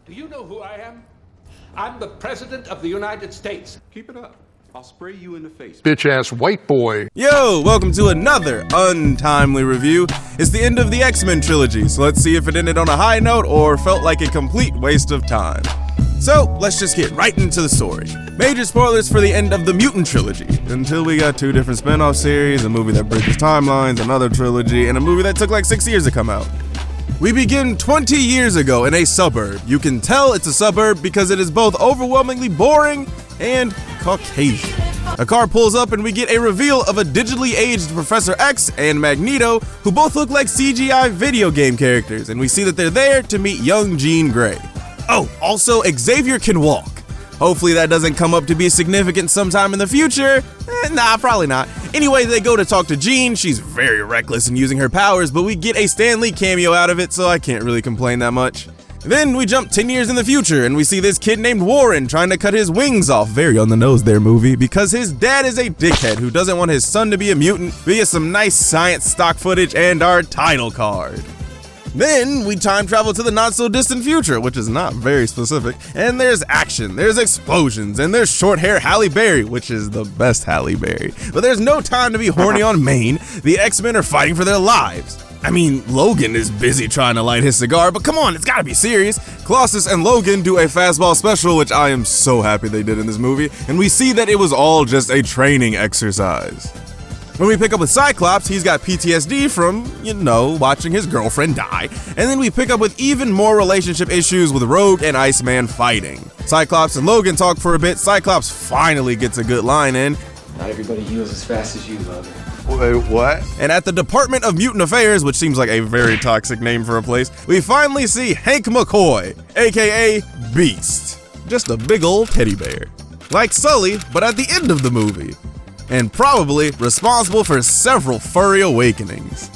Do you know who I am? I'm the President of the United States. Keep it up. I'll spray you in the face. Bitch-ass white boy. Yo, welcome to another Untimely review. It's the end of the Xmen trilogy, so let's see if it ended on a high note or felt like a complete waste of time. So, let's just get right into the story. Major spoilers for the end of the mutant trilogy, until we got two different spin-off series, a movie that bridges timelines, another trilogy, and a movie that took like 6 years to come out. We begin 20 years ago in a suburb. You can tell it's a suburb because it is both overwhelmingly boring and Caucasian. A car pulls up and we get a reveal of a digitally aged Professor X and Magneto, who both look like CGI video game characters, and we see that they're there to meet young Jean Grey. Oh, also Xavier can walk. Hopefully that doesn't come up to be significant sometime in the future. Nah, probably not. Anyway, they go to talk to Jean. She's very reckless in using her powers, but we get a Stan Lee cameo out of it, so I can't really complain that much. Then we jump 10 years in the future, and we see this kid named Warren trying to cut his wings off. Very on the nose there, movie, because his dad is a dickhead who doesn't want his son to be a mutant. We get some nice science stock footage and our title card. Then we time travel to the not so distant future, which is not very specific, and there's action, there's explosions, and there's short hair Halle Berry, which is the best Halle Berry. But there's no time to be horny on Maine. The X-Men are fighting for their lives. I mean, Logan is busy trying to light his cigar, but come on, it's gotta be serious. Colossus and Logan do a fastball special, which I am so happy they did in this movie, and we see that it was all just a training exercise. When we pick up with Cyclops, he's got PTSD from, watching his girlfriend die. And then we pick up with even more relationship issues with Rogue and Iceman fighting. Cyclops and Logan talk for a bit. Cyclops finally gets a good line in. Not everybody heals as fast as you, Logan. Wait, what? And at the Department of Mutant Affairs, which seems like a very toxic name for a place, we finally see Hank McCoy, aka Beast. Just a big old teddy bear. Like Sully, but at the end of the movie. And probably responsible for several furry awakenings.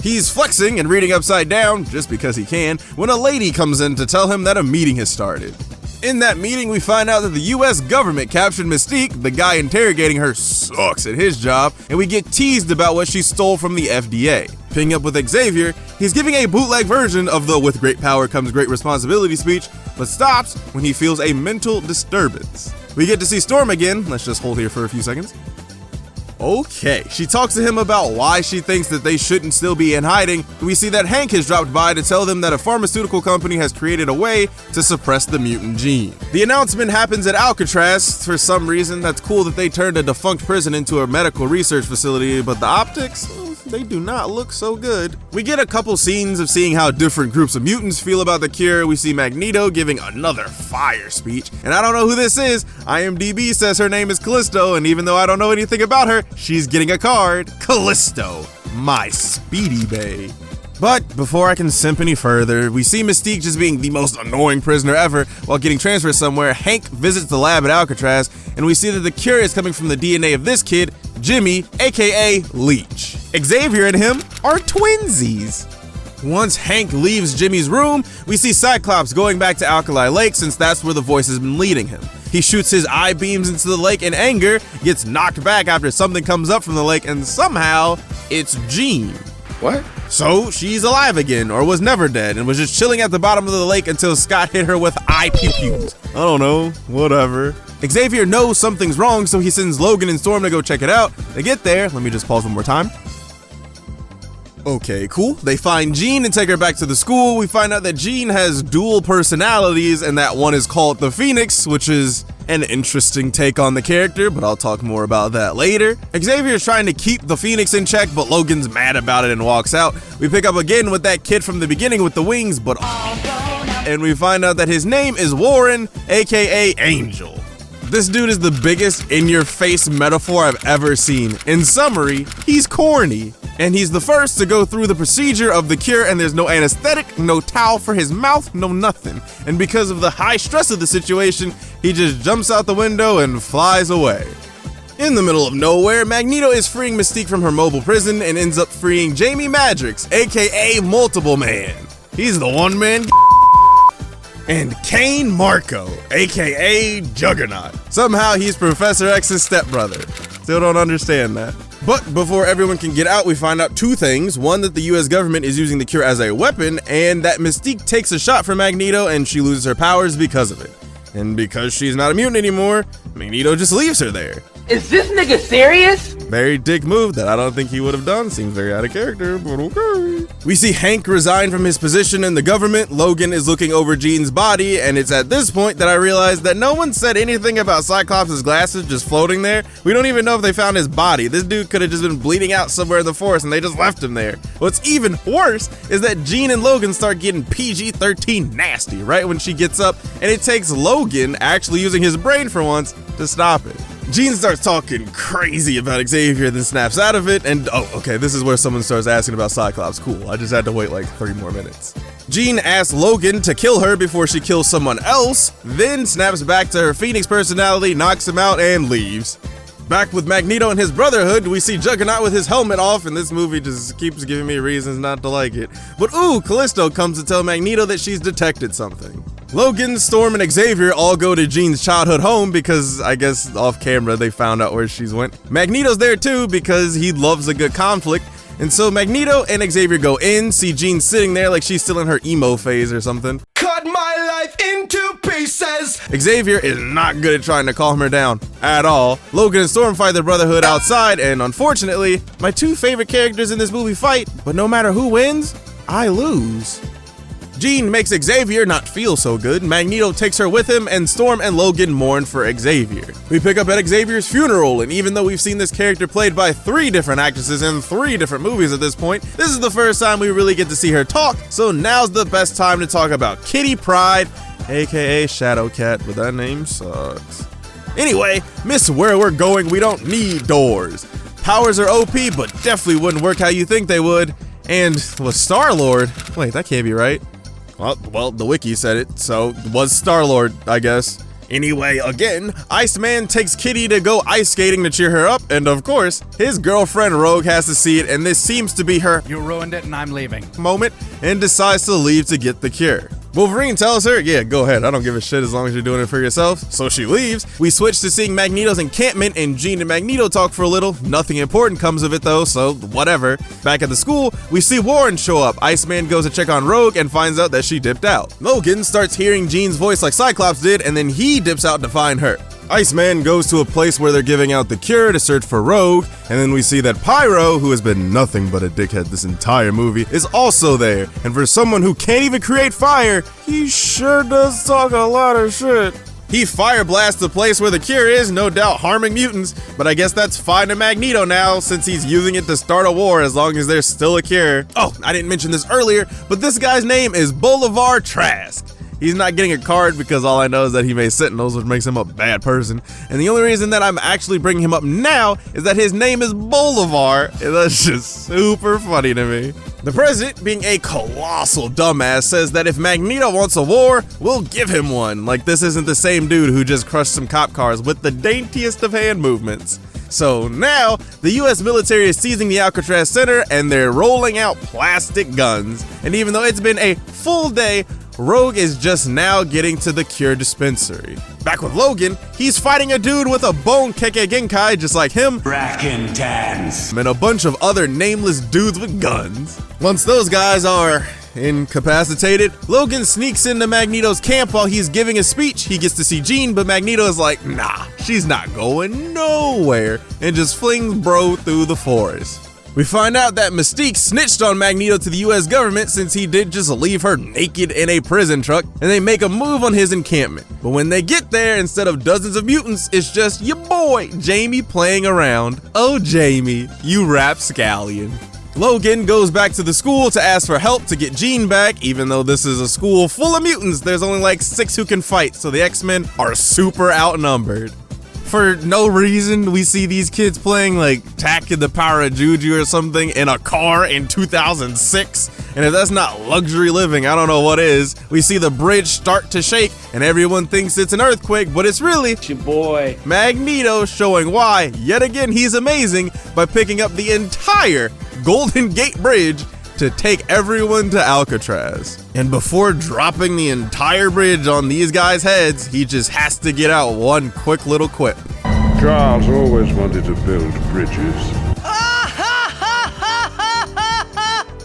He's flexing and reading upside down, just because he can, when a lady comes in to tell him that a meeting has started. In that meeting, we find out that the US government captured Mystique. The guy interrogating her sucks at his job, and we get teased about what she stole from the FDA. Picking up with Xavier, he's giving a bootleg version of the "with great power comes great responsibility" speech, but stops when he feels a mental disturbance. We get to see Storm again. Let's just hold here for a few seconds. Okay, she talks to him about why she thinks that they shouldn't still be in hiding. We see that Hank has dropped by to tell them that a pharmaceutical company has created a way to suppress the mutant gene. The announcement happens at Alcatraz. For some reason, that's cool that they turned a defunct prison into a medical research facility, but the optics, they do not look so good. We get a couple scenes of seeing how different groups of mutants feel about the cure. We see Magneto giving another fire speech, and I don't know who this is. IMDb says her name is Callisto, and even though I don't know anything about her, she's getting a card. Callisto, my speedy bae. But before I can simp any further, we see Mystique just being the most annoying prisoner ever. While getting transferred somewhere, Hank visits the lab at Alcatraz, and we see that the cure is coming from the DNA of this kid, Jimmy, aka Leech. Xavier and him are twinsies. Once Hank leaves Jimmy's room, we see Cyclops going back to Alkali Lake since that's where the voice has been leading him. He shoots his eye beams into the lake in anger, gets knocked back after something comes up from the lake, and somehow it's Jean. What? So she's alive again, or was never dead, and was just chilling at the bottom of the lake until Scott hit her with eye pew-pews. I don't know, whatever. Xavier knows something's wrong, so he sends Logan and Storm to go check it out. They get there, let me just pause one more time. Okay, cool. They find Jean and take her back to the school. We find out that Jean has dual personalities and that one is called the Phoenix, which is an interesting take on the character, but I'll talk more about that later. Xavier is trying to keep the Phoenix in check, but Logan's mad about it and walks out. We pick up again with that kid from the beginning with the wings, and we find out that his name is Warren, aka Angel. This dude is the biggest in-your-face metaphor I've ever seen. In summary, he's corny. And he's the first to go through the procedure of the cure, and there's no anesthetic, no towel for his mouth, no nothing. And because of the high stress of the situation, he just jumps out the window and flies away. In the middle of nowhere, Magneto is freeing Mystique from her mobile prison and ends up freeing Jamie Madrox, aka Multiple Man. He's the one-man and Kane Marco, aka Juggernaut. Somehow he's Professor X's stepbrother. Still don't understand that. But before everyone can get out, we find out two things. One, that the US government is using the cure as a weapon, and that Mystique takes a shot from Magneto and she loses her powers because of it. And because she's not a mutant anymore, Magneto just leaves her there. Is this nigga serious? Very dick move that I don't think he would have done. Seems very out of character, but okay. We see Hank resign from his position in the government. Logan is looking over Jean's body, and it's at this point that I realize that no one said anything about Cyclops' glasses just floating there. We don't even know if they found his body. This dude could have just been bleeding out somewhere in the forest and they just left him there. What's even worse is that Jean and Logan start getting PG-13 nasty right when she gets up, and it takes Logan actually using his brain for once to stop it. Jean starts talking crazy about Xavier, then snaps out of it, and oh, okay, this is where someone starts asking about Cyclops. Cool, I just had to wait like 3 more minutes. Jean asks Logan to kill her before she kills someone else, then snaps back to her Phoenix personality, knocks him out, and leaves. Back with Magneto and his Brotherhood, we see Juggernaut with his helmet off, and this movie just keeps giving me reasons not to like it. But ooh, Callisto comes to tell Magneto that she's detected something. Logan, Storm, and Xavier all go to Jean's childhood home because I guess off camera they found out where she's went. Magneto's there too because he loves a good conflict. And so Magneto and Xavier go in, see Jean sitting there like she's still in her emo phase or something. Cut my life into pieces! Xavier is not good at trying to calm her down at all. Logan and Storm fight the Brotherhood outside, and unfortunately, my two favorite characters in this movie fight, but no matter who wins, I lose. Jean makes Xavier not feel so good, Magneto takes her with him, and Storm and Logan mourn for Xavier. We pick up at Xavier's funeral, and even though we've seen this character played by 3 different actresses in 3 different movies at this point, this is the first time we really get to see her talk, so now's the best time to talk about Kitty Pryde, aka Shadowcat, but that name sucks. Anyway, Miss Where We're Going, we don't need doors. Powers are OP, but definitely wouldn't work how you think they would. And was Star-Lord, wait, that can't be right. Well, the wiki said it, so was Star-Lord, I guess. Anyway, again, Iceman takes Kitty to go ice skating to cheer her up, and of course, his girlfriend Rogue has to see it, and this seems to be her "you ruined it and I'm leaving" moment, and decides to leave to get the cure. Wolverine tells her, yeah, go ahead, I don't give a shit as long as you're doing it for yourself, so she leaves. We switch to seeing Magneto's encampment, and Jean and Magneto talk for a little. Nothing important comes of it though, so whatever. Back at the school, we see Warren show up. Iceman goes to check on Rogue and finds out that she dipped out. Logan starts hearing Jean's voice like Cyclops did, and then he dips out to find her. Iceman goes to a place where they're giving out the cure to search for Rogue, and then we see that Pyro, who has been nothing but a dickhead this entire movie, is also there. And for someone who can't even create fire, he sure does talk a lot of shit. He fire blasts the place where the cure is, no doubt harming mutants, but I guess that's fine to Magneto now since he's using it to start a war as long as there's still a cure. Oh, I didn't mention this earlier, but this guy's name is Bolivar Trask. He's not getting a card because all I know is that he made Sentinels, which makes him a bad person. And the only reason that I'm actually bringing him up now is that his name is Bolivar, and that's just super funny to me. The president, being a colossal dumbass, says that if Magneto wants a war, we'll give him one. Like this isn't the same dude who just crushed some cop cars with the daintiest of hand movements. So now, the US military is seizing the Alcatraz Center and they're rolling out plastic guns. And even though it's been a full day, Rogue is just now getting to the cure dispensary. Back with Logan, he's fighting a dude with a bone Keke Genkai just like him, Bracken Dance, and a bunch of other nameless dudes with guns. Once those guys are incapacitated, Logan sneaks into Magneto's camp while he's giving a speech. He gets to see Jean, but Magneto is like, nah, she's not going nowhere, and just flings bro through the forest. We find out that Mystique snitched on Magneto to the US government since he did just leave her naked in a prison truck, and they make a move on his encampment. But when they get there, instead of dozens of mutants, it's just your boy, Jamie, playing around. Oh, Jamie, you rapscallion. Logan goes back to the school to ask for help to get Jean back. Even though this is a school full of mutants, there's only like 6 who can fight, so the Xmen are super outnumbered. For no reason, we see these kids playing like Tack and the Power of Juju or something in a car in 2006. And if that's not luxury living, I don't know what is. We see the bridge start to shake and everyone thinks it's an earthquake, but it's really It's your boy Magneto showing why, yet again, he's amazing by picking up the entire Golden Gate Bridge to take everyone to Alcatraz. And before dropping the entire bridge on these guys' heads, he just has to get out one quick little quip. Charles always wanted to build bridges.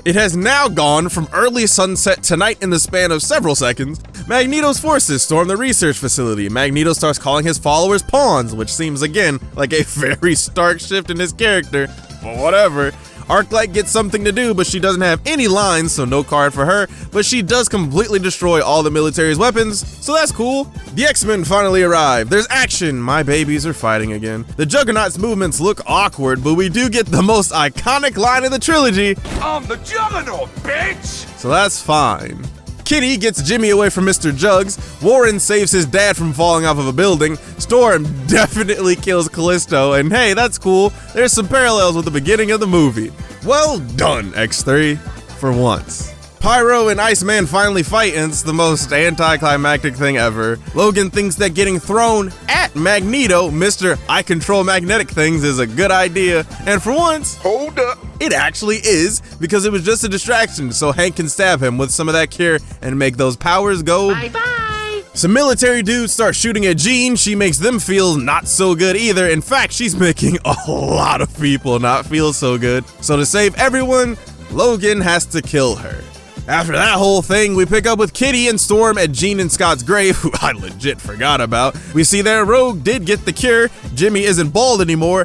It has now gone from early sunset to night in the span of several seconds. Magneto's forces storm the research facility. Magneto starts calling his followers pawns, which seems again like a very stark shift in his character, but whatever. Arclight gets something to do, but she doesn't have any lines, so no card for her, but she does completely destroy all the military's weapons, so that's cool. The X-Men finally arrive. There's action. My babies are fighting again. The Juggernaut's movements look awkward, but we do get the most iconic line of the trilogy. I'm the Juggernaut, bitch! So that's fine. Kitty gets Jimmy away from Mr. Jugs, Warren saves his dad from falling off of a building, Storm definitely kills Callisto, and hey, that's cool, there's some parallels with the beginning of the movie. Well done, X3, for once. Pyro and Iceman finally fight, and it's the most anticlimactic thing ever. Logan thinks that getting thrown at Magneto, Mr. I control magnetic things, is a good idea, and for once, Hold up. it actually is, because it was just a distraction, so Hank can stab him with some of that cure and make those powers go bye-bye. Some military dudes start shooting at Jean. She makes them feel not so good either. In fact, she's making a lot of people not feel so good. So to save everyone, Logan has to kill her. After that whole thing, we pick up with Kitty and Storm at Jean and Scott's grave, who I legit forgot about. We see that Rogue did get the cure, Jimmy isn't bald anymore,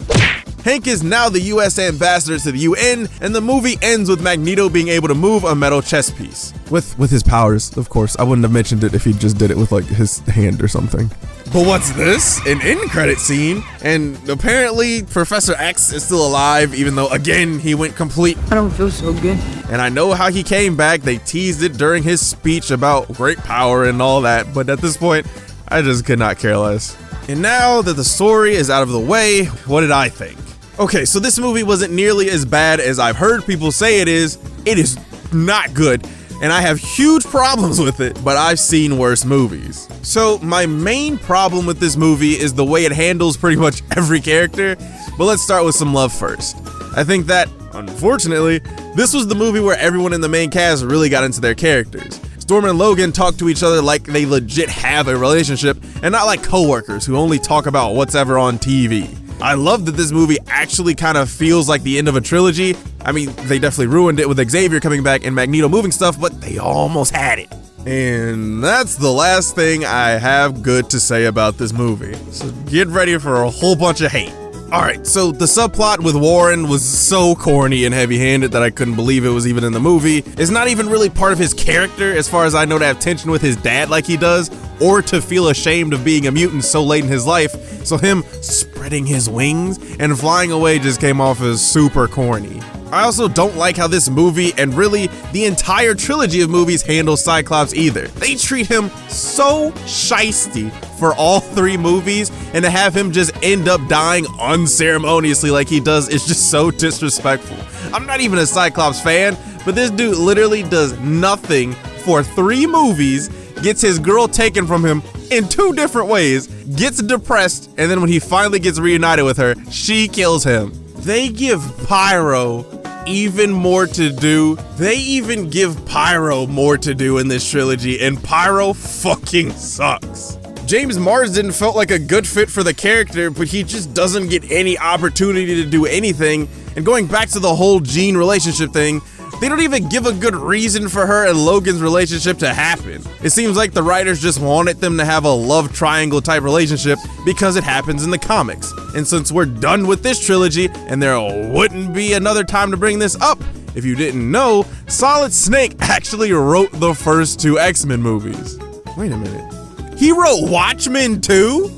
Hank is now the US ambassador to the UN, and the movie ends with Magneto being able to move a metal chess piece. With his powers, of course. I wouldn't have mentioned it if he just did it with like his hand or something. But what's this? An end credit scene, and apparently Professor X is still alive, even though again he went complete I don't feel so good. and I know how he came back. They teased it during his speech about great power and all that, but at this point, I just could not care less. And now that the story is out of the way, what did I think? Okay, so this movie wasn't nearly as bad as I've heard people say it is. It is not good, and I have huge problems with it, but I've seen worse movies. So my main problem with this movie is the way it handles pretty much every character, but let's start with some love first. I think that, unfortunately, this was the movie where everyone in the main cast really got into their characters. Storm and Logan talk to each other like they legit have a relationship, and not like coworkers who only talk about what's ever on TV. I love that this movie actually kind of feels like the end of a trilogy. I mean, they definitely ruined it with Xavier coming back and Magneto moving stuff, but they almost had it. And that's the last thing I have good to say about this movie. So get ready for a whole bunch of hate. Alright, so the subplot with Warren was so corny and heavy-handed that I couldn't believe it was even in the movie. It's not even really part of his character, as far as I know, to have tension with his dad like he does, or to feel ashamed of being a mutant so late in his life, so him spreading his wings and flying away just came off as super corny. I also don't like how this movie, and really the entire trilogy of movies, handle Cyclops either. They treat him so shiesty for all three movies, and to have him just end up dying unceremoniously like he does is just so disrespectful. I'm not even a Cyclops fan, but this dude literally does nothing for 3 movies, gets his girl taken from him in 2 different ways, gets depressed, and then when he finally gets reunited with her, she kills him. They give Pyro even more to do. They even give Pyro more to do in this trilogy, and Pyro fucking sucks. James Marsden felt like a good fit for the character, but he just doesn't get any opportunity to do anything. And going back to the whole Jean relationship thing, they don't even give a good reason for her and Logan's relationship to happen. It seems like the writers just wanted them to have a love triangle type relationship because it happens in the comics. And since we're done with this trilogy and there wouldn't be another time to bring this up, if you didn't know, Solid Snake actually wrote the first 2 X-Men movies. Wait a minute. He wrote Watchmen too?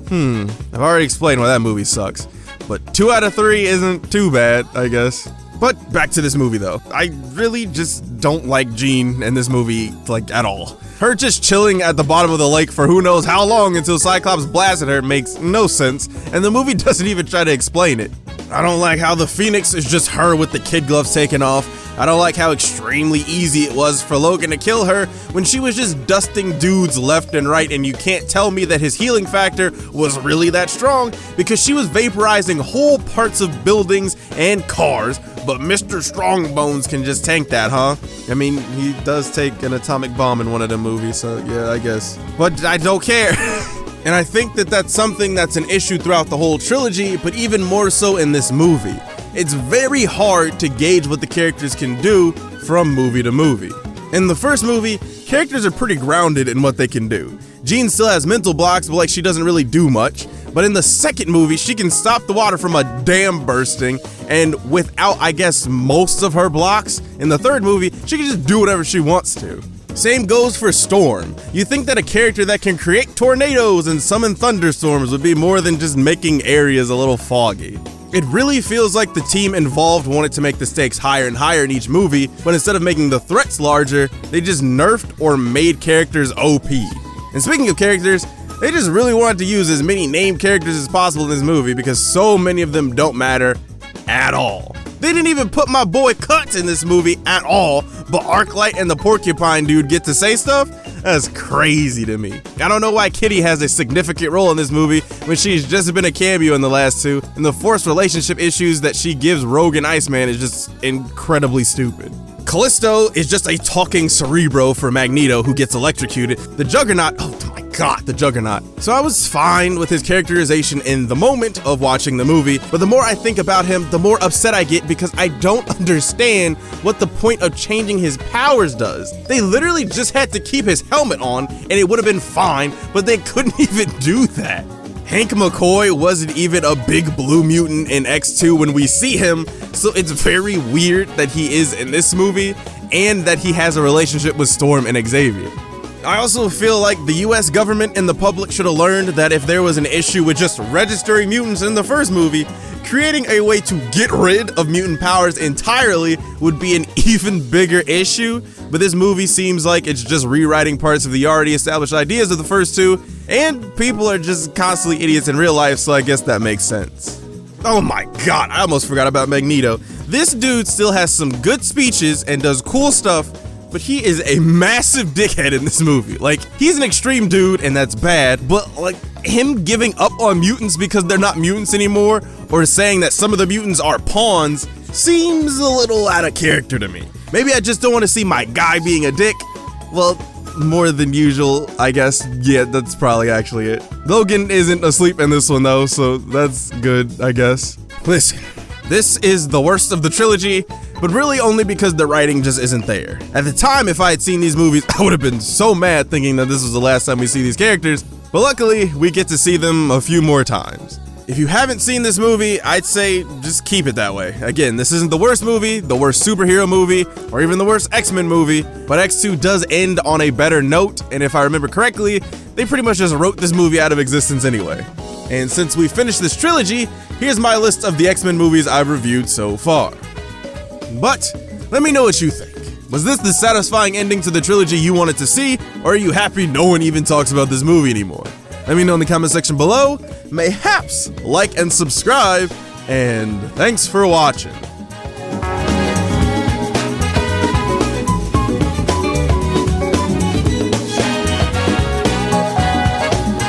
I've already explained why that movie sucks. But 2 out of 3 isn't too bad, I guess. But back to this movie though. I really just don't like Jean in this movie, like, at all. Her just chilling at the bottom of the lake for who knows how long until Cyclops blasted her makes no sense, and the movie doesn't even try to explain it. I don't like how the Phoenix is just her with the kid gloves taken off. I don't like how extremely easy it was for Logan to kill her when she was just dusting dudes left and right, and you can't tell me that his healing factor was really that strong because she was vaporizing whole parts of buildings and cars, but Mr. Strongbones can just tank that, huh? I mean, he does take an atomic bomb in one of them movies, so yeah, I guess. But I don't care. And I think that that's something that's an issue throughout the whole trilogy, but even more so in this movie. It's very hard to gauge what the characters can do from movie to movie. In the first movie, characters are pretty grounded in what they can do. Jean still has mental blocks, but like she doesn't really do much. But in the second movie, she can stop the water from a dam bursting, and without, I guess, most of her blocks, in the third movie, she can just do whatever she wants to. Same goes for Storm. You think that a character that can create tornadoes and summon thunderstorms would be more than just making areas a little foggy. It really feels like the team involved wanted to make the stakes higher and higher in each movie, but instead of making the threats larger, they just nerfed or made characters OP. And speaking of characters, they just really wanted to use as many named characters as possible in this movie because so many of them don't matter at all. They didn't even put my boy Cut in this movie at all, but Arclight and the Porcupine dude get to say stuff? That's crazy to me. I don't know why Kitty has a significant role in this movie when she's just been a cameo in the last two, and the forced relationship issues that she gives Rogue and Iceman is just incredibly stupid. Callisto is just a talking Cerebro for Magneto who gets electrocuted. The Juggernaut, oh my god, the Juggernaut. So I was fine with his characterization in the moment of watching the movie, but the more I think about him, the more upset I get because I don't understand what the point of changing his powers does. They literally just had to keep his helmet on and it would have been fine, but they couldn't even do that. Hank McCoy wasn't even a big blue mutant in X2 when we see him, so it's very weird that he is in this movie and that he has a relationship with Storm and Xavier. I also feel like the US government and the public should have learned that if there was an issue with just registering mutants in the first movie, creating a way to get rid of mutant powers entirely would be an even bigger issue, but this movie seems like it's just rewriting parts of the already established ideas of the first two, and people are just constantly idiots in real life, so I guess that makes sense. Oh my god, I almost forgot about Magneto. This dude still has some good speeches and does cool stuff, but he is a massive dickhead in this movie. Like, he's an extreme dude and that's bad, but like him giving up on mutants because they're not mutants anymore, or saying that some of the mutants are pawns, seems a little out of character to me. Maybe I just don't want to see my guy being a dick. Well, more than usual, I guess. Yeah, that's probably actually it. Logan isn't asleep in this one though, so that's good, I guess. Listen, this is the worst of the trilogy, but really only because the writing just isn't there. At the time, if I had seen these movies, I would have been so mad thinking that this was the last time we see these characters, but luckily, we get to see them a few more times. If you haven't seen this movie, I'd say just keep it that way. Again, this isn't the worst movie, the worst superhero movie, or even the worst X-Men movie, but X2 does end on a better note, and if I remember correctly, they pretty much just wrote this movie out of existence anyway. And since we finished this trilogy, here's my list of the X-Men movies I've reviewed so far. But let me know what you think. Was this the satisfying ending to the trilogy you wanted to see, or are you happy no one even talks about this movie anymore? Let me know in the comment section below. Mayhaps like and subscribe, and thanks for watching.